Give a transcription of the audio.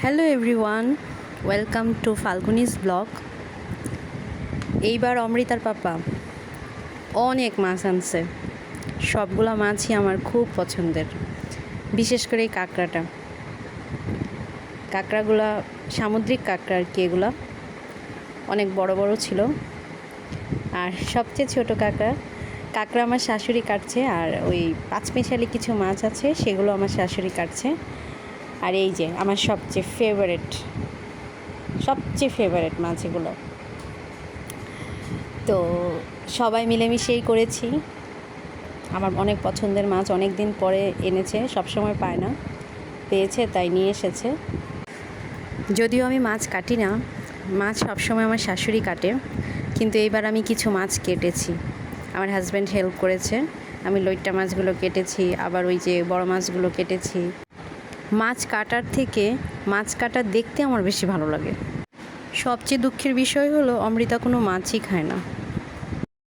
Hello everyone, welcome to Falguni's blog. এইবার অমৃতার পাপা অনেক মাছ আনছে। সবগুলা মাছই আমার খুব পছন্দের, বিশেষ করে এই কাঁকড়াগুলা সামুদ্রিক কাঁকড়া আর কি। এগুলা অনেক বড় বড় ছিল। আর সবচেয়ে ছোট কাঁকড়া আমার শাশুড়ি কাটছে, আর ওই পাঁচমিশালি কিছু মাছ আছে সেগুলো আমার শাশুড়ি কাটছে। আর এই যে আমার সবচেয়ে ফেভারেট মাছ এগুলো। তো সবাই মিলেমিশেই করেছি। আমার অনেক পছন্দের মাছ, অনেক দিন পরে এনেছে, সবসময় পায় না, পেয়েছে তাই নিয়ে এসেছে। যদিও আমি মাছ কাটি না, মাছ সবসময় আমার শাশুড়ি কাটে, কিন্তু এইবার আমি কিছু মাছ কেটেছি। আমার হাজব্যান্ড হেল্প করেছে। আমি লইট্টা মাছগুলো কেটেছি, আবার ওই যে বড় মাছগুলো কেটেছি। মাছ কাটার থেকে মাছ কাটা দেখতে আমার বেশি ভালো লাগে। সবচেয়ে দুঃখের বিষয় হলো অমৃতা কোনো মাছই খায় না।